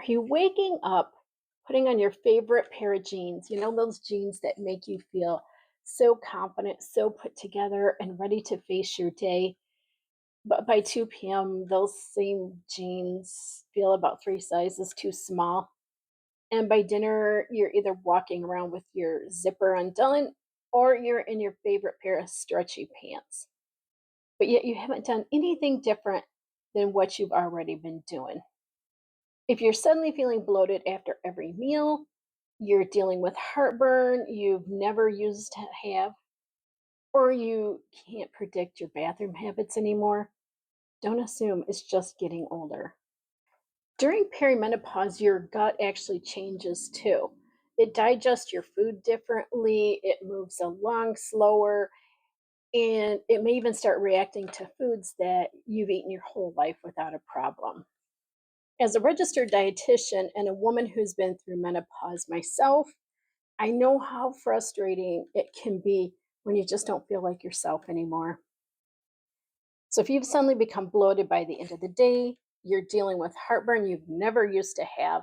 Are you waking up, putting on your favorite pair of jeans? You know, those jeans that make you feel so confident, so put together, and ready to face your day. But by 2 p.m., those same jeans feel about three sizes too small. And by dinner, you're either walking around with your zipper undone or you're in your favorite pair of stretchy pants. But yet you haven't done anything different than what you've already been doing. If you're suddenly feeling bloated after every meal, you're dealing with heartburn you've never used to have, or you can't predict your bathroom habits anymore, don't assume it's just getting older. During perimenopause, your gut actually changes too. It digests your food differently, it moves along slower, and it may even start reacting to foods that you've eaten your whole life without a problem. As a registered dietitian and a woman who's been through menopause myself, I know how frustrating it can be when you just don't feel like yourself anymore. So if you've suddenly become bloated by the end of the day, you're dealing with heartburn you've never used to have,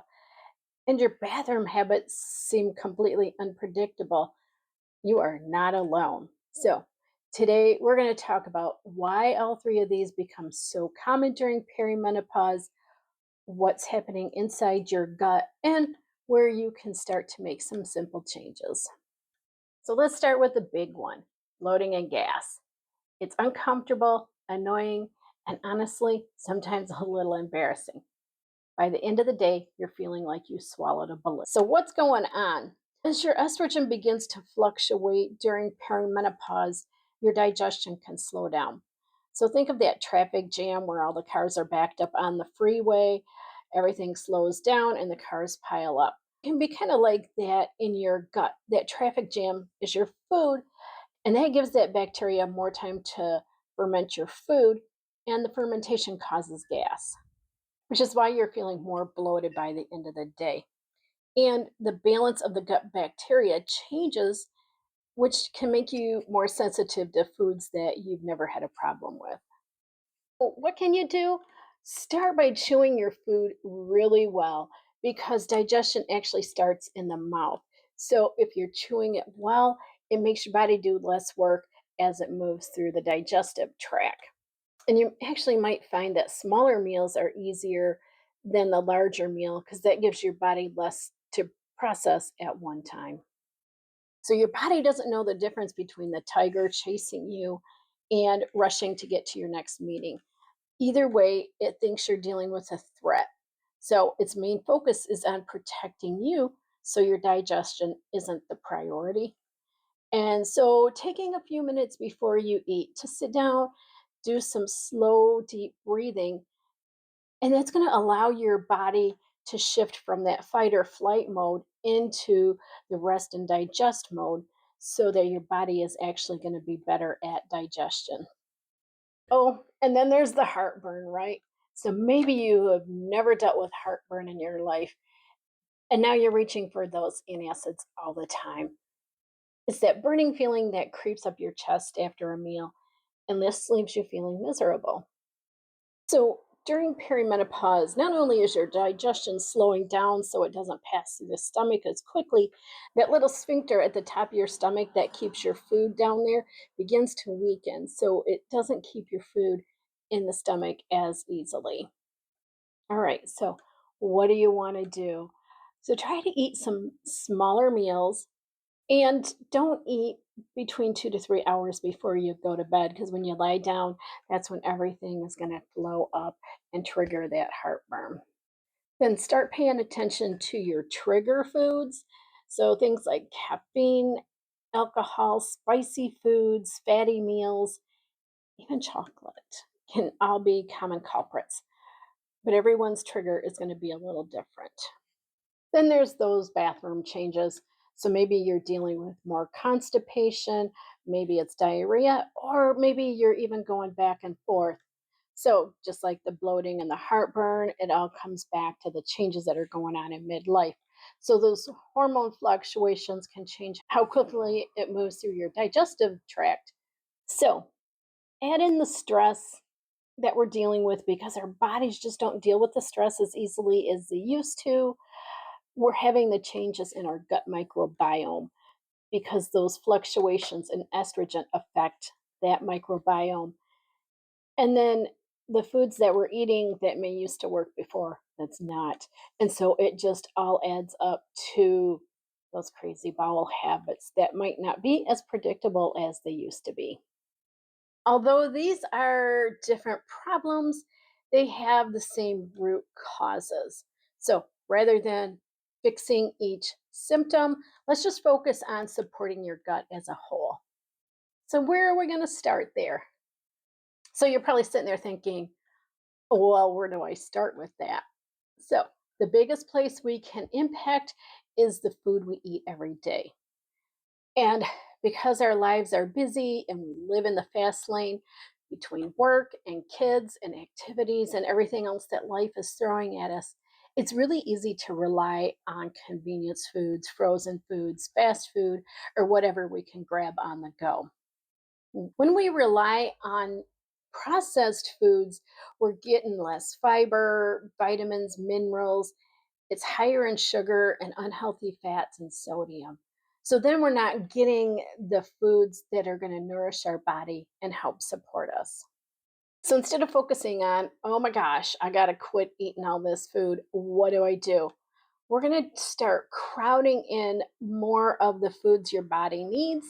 and your bathroom habits seem completely unpredictable, you are not alone. So today we're going to talk about why all three of these become so common during perimenopause, what's happening inside your gut, and where you can start to make some simple changes. So let's start with the big one, bloating and gas. It's uncomfortable, annoying, and honestly, sometimes a little embarrassing. By the end of the day, you're feeling like you swallowed a balloon. So, what's going on? As your estrogen begins to fluctuate during perimenopause, your digestion can slow down. So, think of that traffic jam where all the cars are backed up on the freeway, everything slows down, and the cars pile up. It can be kind of like that in your gut. That traffic jam is your food, and that gives that bacteria more time to ferment your food, and the fermentation causes gas, which is why you're feeling more bloated by the end of the day. And the balance of the gut bacteria changes, which can make you more sensitive to foods that you've never had a problem with. Well, what can you do? Start by chewing your food really well because digestion actually starts in the mouth. So if you're chewing it well, it makes your body do less work as it moves through the digestive tract. And you actually might find that smaller meals are easier than the larger meal because that gives your body less to process at one time. So your body doesn't know the difference between the tiger chasing you and rushing to get to your next meeting. Either way, it thinks you're dealing with a threat. So its main focus is on protecting you so your digestion isn't the priority. And so taking a few minutes before you eat to sit down, do some slow, deep breathing, and that's going to allow your body to shift from that fight or flight mode into the rest and digest mode so that your body is actually going to be better at digestion. Oh, and then there's the heartburn, right? So maybe you have never dealt with heartburn in your life, and now you're reaching for those antacids all the time. It's that burning feeling that creeps up your chest after a meal, and this leaves you feeling miserable. So during perimenopause, not only is your digestion slowing down so it doesn't pass through the stomach as quickly, that little sphincter at the top of your stomach that keeps your food down there begins to weaken. So it doesn't keep your food in the stomach as easily. All right, so what do you want to do? So try to eat some smaller meals and don't eat between 2 to 3 hours before you go to bed because when you lie down, that's when everything is going to flow up and trigger that heartburn. Then start paying attention to your trigger foods. So things like caffeine, alcohol, spicy foods, fatty meals, even chocolate can all be common culprits. But everyone's trigger is going to be a little different. Then there's those bathroom changes. So maybe you're dealing with more constipation, maybe it's diarrhea, or maybe you're even going back and forth. So just like the bloating and the heartburn, it all comes back to the changes that are going on in midlife. So those hormone fluctuations can change how quickly it moves through your digestive tract. So add in the stress, that we're dealing with because our bodies just don't deal with the stress as easily as they used to. We're having the changes in our gut microbiome because those fluctuations in estrogen affect that microbiome. And then the foods that we're eating that may used to work before, that's not. And so it just all adds up to those crazy bowel habits that might not be as predictable as they used to be. Although these are different problems, they have the same root causes. So rather than fixing each symptom, let's just focus on supporting your gut as a whole. So, where are we going to start there? So, you're probably sitting there thinking, well, where do I start with that? So, the biggest place we can impact is the food we eat every day. And because our lives are busy and we live in the fast lane between work and kids and activities and everything else that life is throwing at us, it's really easy to rely on convenience foods, frozen foods, fast food, or whatever we can grab on the go. When we rely on processed foods, we're getting less fiber, vitamins, minerals. It's higher in sugar and unhealthy fats and sodium. So then we're not getting the foods that are going to nourish our body and help support us. So instead of focusing on, oh my gosh, I got to quit eating all this food, what do I do? We're going to start crowding in more of the foods your body needs,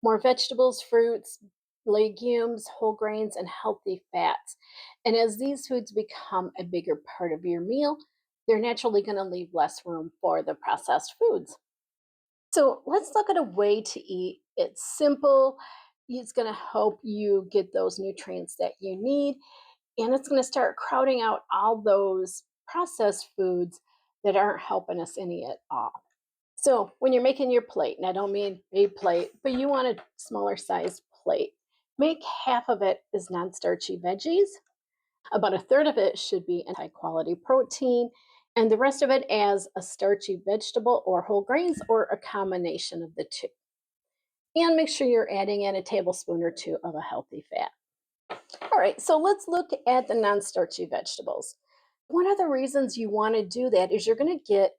more vegetables, fruits, legumes, whole grains, and healthy fats. And as these foods become a bigger part of your meal, they're naturally going to leave less room for the processed foods. So let's look at a way to eat. It's simple. It's going to help you get those nutrients that you need, and it's going to start crowding out all those processed foods that aren't helping us any at all. So when you're making your plate, and I don't mean a plate, but you want a smaller sized plate, make half of it is non-starchy veggies. About a third of it should be high quality protein, and the rest of it as a starchy vegetable or whole grains or a combination of the two. And make sure you're adding in a tablespoon or two of a healthy fat. All right, so let's look at the non starchy vegetables. One of the reasons you want to do that is you're going to get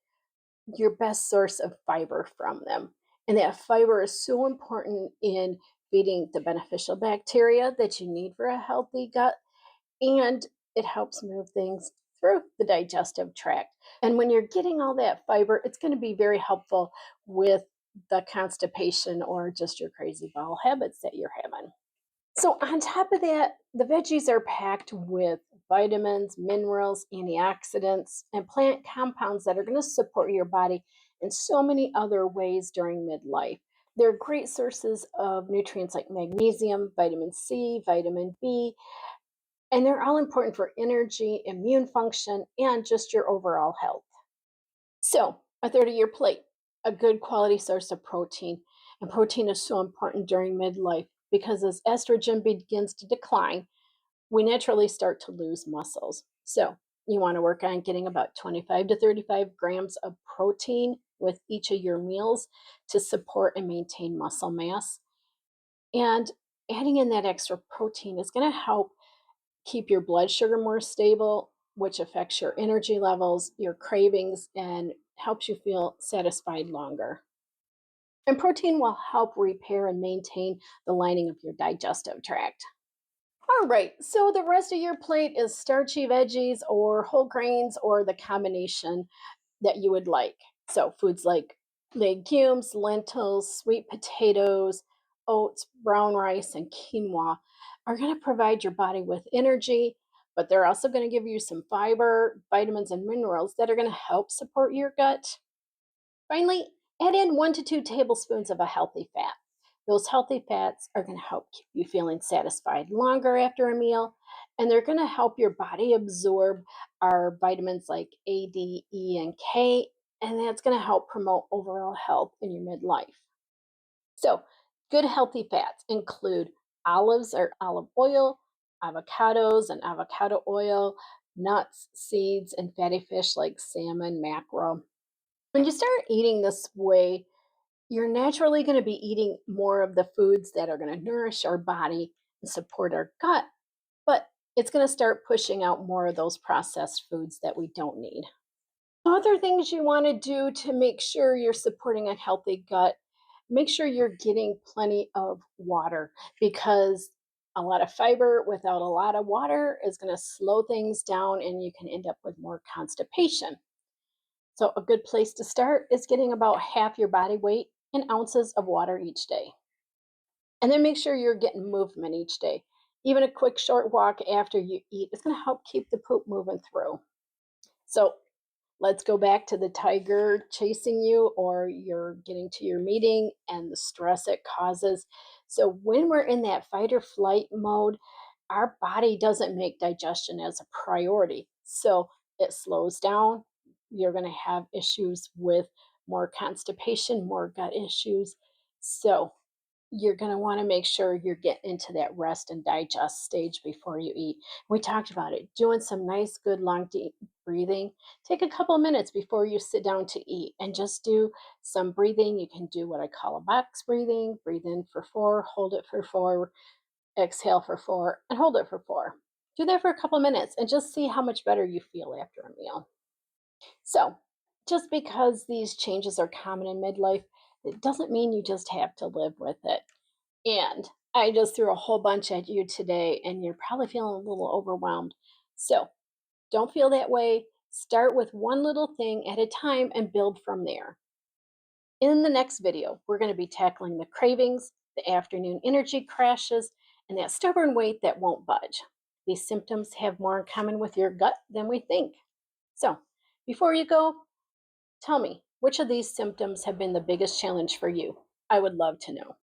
your best source of fiber from them. And that fiber is so important in feeding the beneficial bacteria that you need for a healthy gut, and it helps move things through the digestive tract. And when you're getting all that fiber, it's going to be very helpful with the constipation or just your crazy bowel habits that you're having. So, on top of that, the veggies are packed with vitamins, minerals, antioxidants, and plant compounds that are going to support your body in so many other ways during midlife. They're great sources of nutrients like magnesium, vitamin C, vitamin B, and they're all important for energy, immune function, and just your overall health. So, a third of your plate, a good quality source of protein. And protein is so important during midlife because as estrogen begins to decline, we naturally start to lose muscles. So, you want to work on getting about 25 to 35 grams of protein with each of your meals to support and maintain muscle mass. And adding in that extra protein is going to help keep your blood sugar more stable, which affects your energy levels, your cravings, and helps you feel satisfied longer. And protein will help repair and maintain the lining of your digestive tract. All right, so the rest of your plate is starchy veggies or whole grains or the combination that you would like. So, foods like legumes, lentils, sweet potatoes, oats, brown rice, and quinoa are going to provide your body with energy, but they're also going to give you some fiber, vitamins, and minerals that are going to help support your gut. Finally, add in 1 to 2 tablespoons of a healthy fat. Those healthy fats are going to help keep you feeling satisfied longer after a meal, and they're going to help your body absorb our vitamins like A, D, E, and K, and that's going to help promote overall health in your midlife. So, good healthy fats include olives or olive oil, avocados and avocado oil, nuts, seeds, and fatty fish like salmon, mackerel. When you start eating this way, you're naturally going to be eating more of the foods that are going to nourish our body and support our gut, but it's going to start pushing out more of those processed foods that we don't need. Other things you want to do to make sure you're supporting a healthy gut, make sure you're getting plenty of water because a lot of fiber without a lot of water is going to slow things down and you can end up with more constipation. So, a good place to start is getting about half your body weight in ounces of water each day. And then make sure you're getting movement each day. Even a quick short walk after you eat is going to help keep the poop moving through. So, let's go back to the tiger chasing you or you're getting to your meeting and the stress it causes. So, when we're in that fight or flight mode, our body doesn't make digestion as a priority. So, it slows down. You're going to have issues with more constipation, more gut issues. So, you're going to want to make sure you're getting into that rest and digest stage before you eat. We talked about it, doing some nice, good, long, deep breathing. Take a couple minutes before you sit down to eat and just do some breathing. You can do what I call a box breathing. Breathe in for 4, hold it for 4, exhale for 4, and hold it for 4. Do that for a couple minutes and just see how much better you feel after a meal. So, just because these changes are common in midlife, it doesn't mean you just have to live with it. And I just threw a whole bunch at you today, and you're probably feeling a little overwhelmed. So don't feel that way. Start with one little thing at a time and build from there. In the next video, we're going to be tackling the cravings, the afternoon energy crashes, and that stubborn weight that won't budge. These symptoms have more in common with your gut than we think. So before you go, tell me which of these symptoms have been the biggest challenge for you? I would love to know.